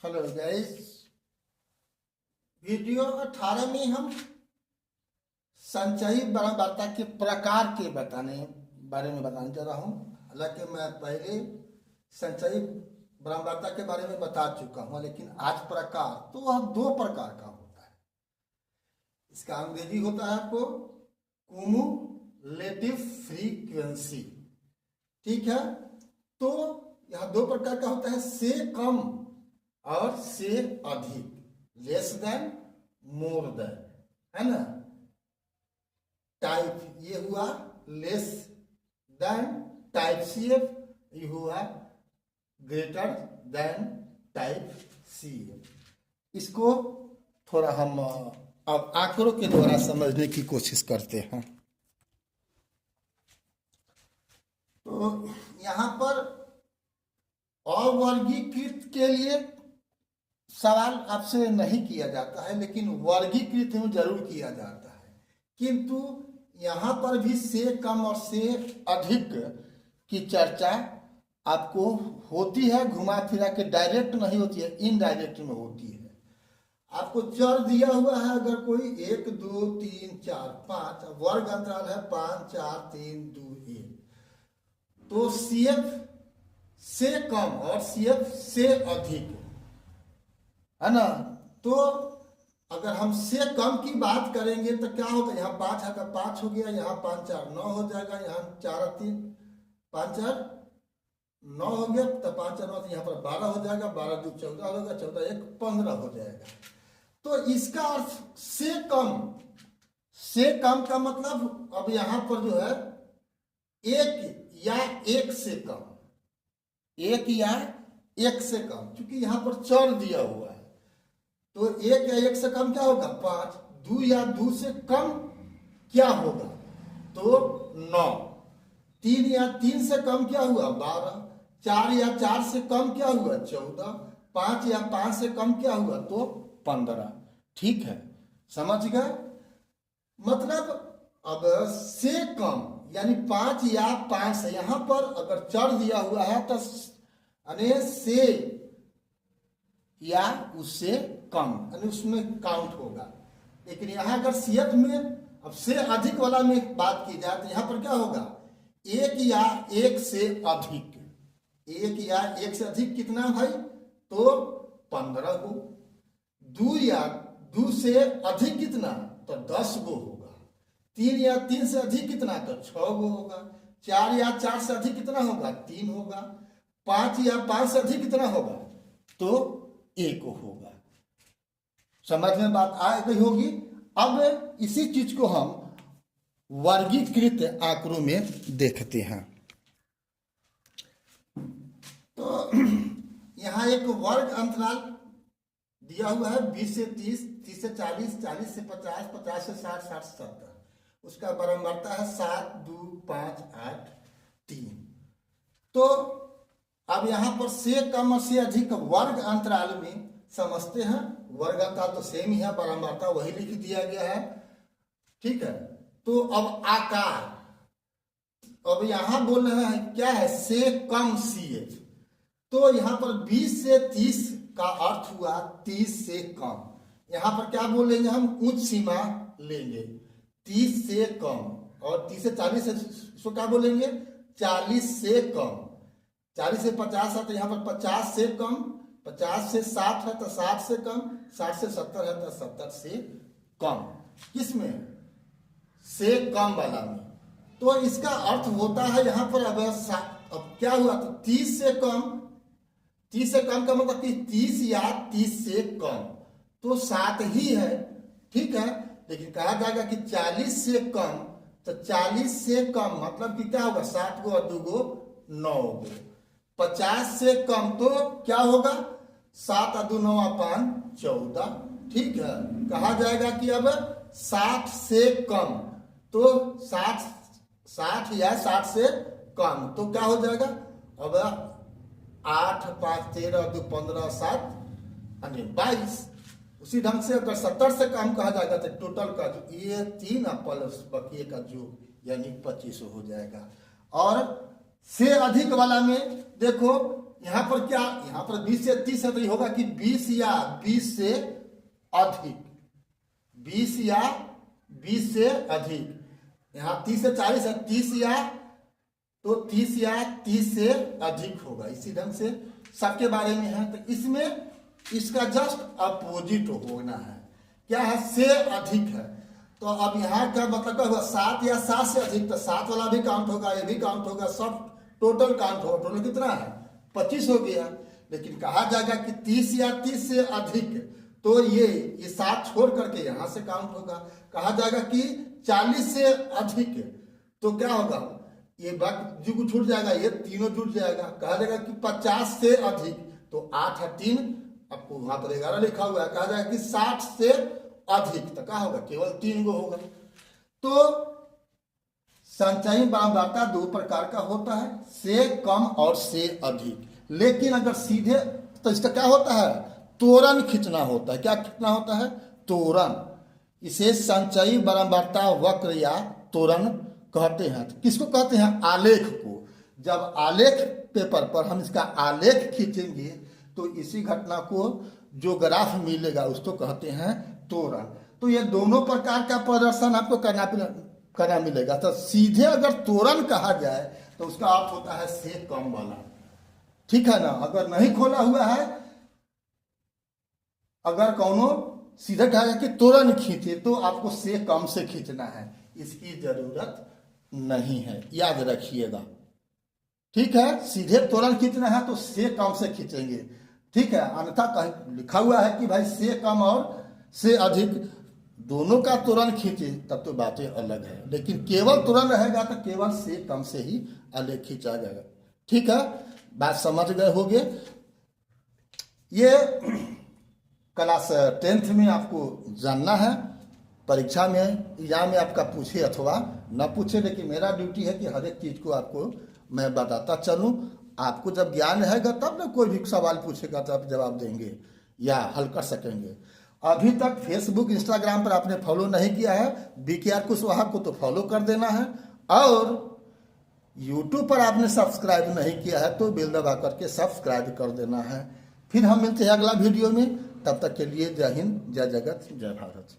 Hello guys, video 18 में हम संचयी वार्ता के प्रकार के बारे में बताने जा रहा हूँ। हालांकि मैं पहले संचयी वार्ता के बारे में बता चुका हूँ, लेकिन आज प्रकार तो वह दो प्रकार का होता है। इसका अंग्रेजी होता है आपको क्युमुलेटिव फ्रीक्वेंसी। ठीक है, तो यह दो प्रकार का होता है, से कम और से अधिक, लेस देन मोर देन, है ना। टाइप ये हुआ less than, type C F ये हुआ greater than type C F. इसको थोड़ा हम अब आंकड़ों के द्वारा समझने की कोशिश करते हैं। तो यहाँ पर अवर्गीकृत के लिए सवाल आपसे नहीं किया जाता है, लेकिन वर्गीकृत में जरूर किया जाता है। किंतु यहाँ पर भी से कम और से अधिक की चर्चा आपको होती है, घुमा फिरा के, डायरेक्ट नहीं होती है, इनडायरेक्ट में होती है। आपको चर दिया हुआ है, अगर कोई 1 2 3 4 5 वर्ग अंतराल है 5 4 3 2 1, तो CF से कम और CF से अधिक, है ना। तो अगर हम से कम की बात करेंगे तो क्या होगा, यहाँ 5 है तो 5 हो गया, यहाँ 5 4 9 हो जाएगा, यहाँ 4 3 5 4 9 हो गया, तो 5 4 9 तो यहाँ पर 12 हो जाएगा, 12 2 14 होगा, 14 1 15 हो जाएगा। तो इसका अर्थ से कम का मतलब, अब यहाँ पर जो है एक या एक से कम, एक या एक से कम, क्योंकि यहाँ पर चर दिया हुआ है, तो एक या एक से कम क्या होगा 5, 2 या 2 से कम क्या होगा तो 9, 3 या 3 से कम क्या हुआ 12, 4 या 4 से कम क्या हुआ 14, 5 या 5 से कम क्या हुआ तो 15। ठीक है, समझ गए। मतलब अब से कम यानी 5 या 5 से, यहां पर अगर चर दिया हुआ है तो अने से या उससे कम यानी उसमें काउंट होगा। लेकिन यहाँ अगर सीएफ में अब से अधिक वाला में बात की जाए तो यहाँ पर क्या होगा, एक या एक से अधिक, एक या एक से अधिक कितना भाई तो 15 गो, 2 या 2 से अधिक कितना तो 10 गो होगा, 3 या 3 से अधिक कितना तो 6 गो होगा, 4 या 4 से अधिक कितना होगा 3 होगा, 5 या 5 से अधिक कितना होगा तो 1 होगा। समझ में बात आ गई होगी। अब इसी चीज को हम वर्गीकृत आंकड़ों में देखते हैं। तो यहाँ एक वर्ग अंतराल दिया हुआ है 20 से 30, 30 से 40, 40 से 50, 50 से 60, 60 से 70, उसका बारंबारता है 7 2 5 8 3। तो अब यहाँ पर से कम और से अधिक वर्ग अंतराल में समझते हैं, वर्ग अंतराल तो सेम ही है, बारंबारता वही लिख दिया गया है। ठीक है, तो अब आकार, अब यहाँ बोल रहे हैं क्या है से कम CF, तो यहाँ पर 20 से 30 का अर्थ हुआ 30 से कम। यहाँ पर क्या बोलेंगे हम, उच्च सीमा लेंगे 30 से कम, और 30 से 40 से क्या बोलेंगे 40 से कम, 40 से 50 है तो यहाँ पर 50 से कम, 50 से 60 है तो 60 से कम, 60 से 70 है तो 70 से कम। किसमें से कम वाला में। तो इसका अर्थ होता है यहाँ पर अब क्या हुआ तो 30 से कम, 30 से कम का मतलब कि 30 या 30 से कम, तो 7 ही है। ठीक है, लेकिन कहा जाएगा कि 40 से कम, तो 40 से कम मतलब कि क्या होगा 7 गो और 2 गो 9 गो। 50 से कम तो क्या होगा 7 और 2 9 5 14। ठीक है, कहा जाएगा कि अब 60 से कम, तो 60 या 60 से कम तो क्या हो जाएगा, अब 8 5 13 2 15 7 यानी 22। उसी ढंग से अगर 70 से कम कहा जाएगा तो टोटल का जो ये 3 प्लस बकिए का जो यानी 25 हो जाएगा। और से अधिक वाला में देखो यहाँ पर क्या, यहाँ पर 20 से 30 है तो ये होगा कि 20 या 20 से अधिक, 20 या 20 से अधिक। यहाँ 30 से 40 है, 30 या, तो 30 या 30 से अधिक होगा। इसी ढंग से सबके बारे में है, तो इसमें इसका जस्ट अपोजिट होना है। क्या है, से अधिक है। तो अब यहाँ का मतलब क्या हुआ, 7 या 7 से अधिक, तो 7 वाला भी काउंट होगा, ये भी काउंट होगा, सब टोटल काउंट होगा। टोटल कितना है, 25 हो गया। लेकिन कहा जाएगा कि 30 या 30 से अधिक, तो ये 7 छोड़ करके यहाँ से काउंट होगा। कहा जाएगा कि 40 से अधिक, तो क्या होगा, ये बात जुग छूट जाएगा, ये तीनों जुट जाएगा। कहा जाएगा कि 50 से अधिक, तो 8 है 3, आपको वहां पर 11 लिखा हुआ है। कहा जाएगा कि 60 से अधिक, तो क्या होगा, केवल 3 गो होगा। तो संचयी बारंबारता 2 प्रकार का होता है, से कम और से अधिक। लेकिन अगर सीधे, तो इसका क्या होता है, तोरण खींचना होता है। क्या खींचना होता है, तोरण। इसे संचयी बारंबारता वक्र या तोरण कहते हैं। तो किसको कहते हैं, आलेख को। जब आलेख पेपर पर हम इसका आलेख खींचेंगे तो इसी घटना को जो ग्राफ मिलेगा उसको कहते हैं तोरण। तो ये दोनों प्रकार का प्रदर्शन आपको करना मिलेगा। तो सीधे अगर तोरण कहा जाए तो उसका अर्थ होता है से कम वाला, ठीक है ना। अगर नहीं खोला हुआ है, अगर कौनो सीधे कहा जाए कि तोरण खींचे, तो आपको से कम से खींचना है, इसकी जरूरत नहीं है, याद रखिएगा, ठीक है। सीधे तोरण खींचना है तो से कम से खींचेंगे, ठीक है। अन्यथा कहीं लिखा हुआ है कि भाई से कम और से अधिक दोनों का तोरण खींचे, तब तो बातें अलग है। लेकिन केवल तोरण रहेगा तो केवल से कम से ही आलेख खींचा जाएगा, ठीक है। बात समझ गए होंगे। ये क्लास 10th में आपको जानना है। परीक्षा में, एग्जाम में आपका पूछे अथवा न पूछे, लेकिन मेरा ड्यूटी है कि हर एक चीज को आपको मैं बताता चलूं। आपको जब ज्ञान रहेगा तब ना कोई भी सवाल पूछेगा तो आप जवाब देंगे या हल कर सकेंगे। अभी तक फेसबुक इंस्टाग्राम पर आपने फॉलो नहीं किया है, BKR कुशवाहा को तो फॉलो कर देना है। और यूट्यूब पर आपने सब्सक्राइब नहीं किया है तो बेल दबा करके सब्सक्राइब कर देना है। फिर हम मिलते हैं अगला वीडियो में, तब तक के लिए जय हिंद, जय जगत, जय भारत।